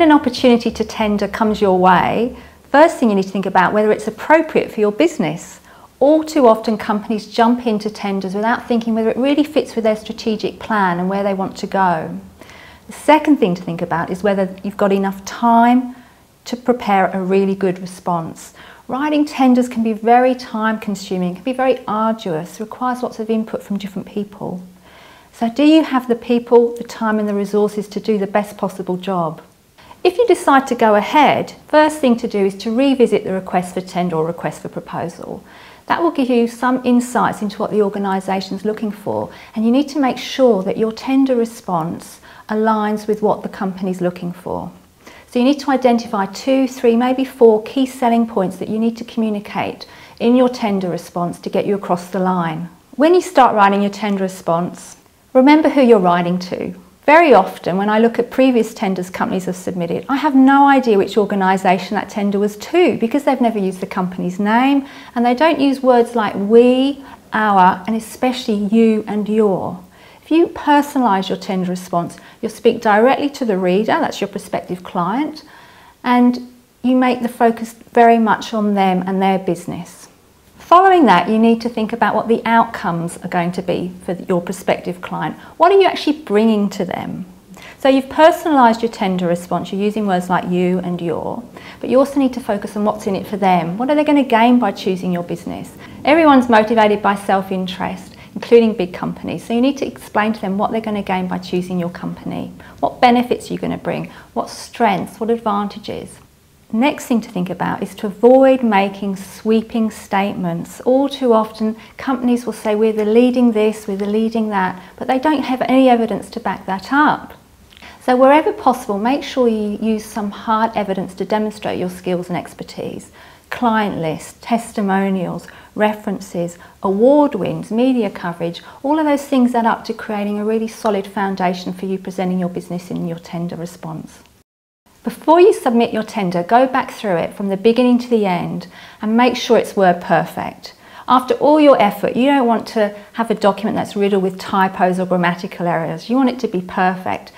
an opportunity to tender comes your way, first thing you need to think about whether it's appropriate for your business. All too often companies jump into tenders without thinking whether it really fits with their strategic plan and where they want to go. The second thing to think about is whether you've got enough time to prepare a really good response. Writing tenders can be very time consuming, can be very arduous, requires lots of input from different people. So do you have the people, the time and the resources to do the best possible job? If you decide to go ahead, first thing to do is to revisit the request for tender or request for proposal. That will give you some insights into what the organisation is looking for, and you need to make sure that your tender response aligns with what the company is looking for. So you need to identify 2, 3, maybe 4 key selling points that you need to communicate in your tender response to get you across the line. When you start writing your tender response, remember who you're writing to. Very often when I look at previous tenders companies have submitted, I have no idea which organisation that tender was to because they've never used the company's name and they don't use words like we, our, and especially you and your. If you personalise your tender response, you'll speak directly to the reader, that's your prospective client, and you make the focus very much on them and their business. Following that, you need to think about what the outcomes are going to be for your prospective client. What are you actually bringing to them? So you've personalised your tender response, you're using words like you and your, but you also need to focus on what's in it for them. What are they going to gain by choosing your business? Everyone's motivated by self-interest, including big companies. So you need to explain to them what they're going to gain by choosing your company. What benefits you're going to bring, what strengths, what advantages. Next thing to think about is to avoid making sweeping statements. All too often companies will say we're the leading this, we're the leading that, but they don't have any evidence to back that up. So wherever possible, make sure you use some hard evidence to demonstrate your skills and expertise. Client lists, testimonials, references, award wins, media coverage, all of those things add up to creating a really solid foundation for you presenting your business in your tender response. Before you submit your tender, go back through it from the beginning to the end and make sure it's word perfect. After all your effort, you don't want to have a document that's riddled with typos or grammatical errors. You want it to be perfect.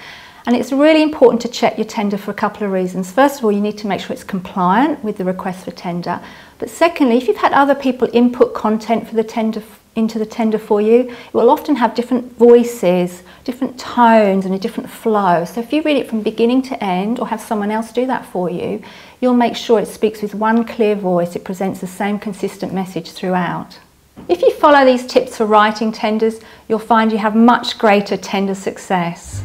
And it's really important to check your tender for a couple of reasons. First of all, you need to make sure it's compliant with the request for tender. But secondly, if you've had other people input content for the tender into the tender for you, it will often have different voices, different tones and a different flow. So if you read it from beginning to end or have someone else do that for you, you'll make sure it speaks with one clear voice, it presents the same consistent message throughout. If you follow these tips for writing tenders, you'll find you have much greater tender success.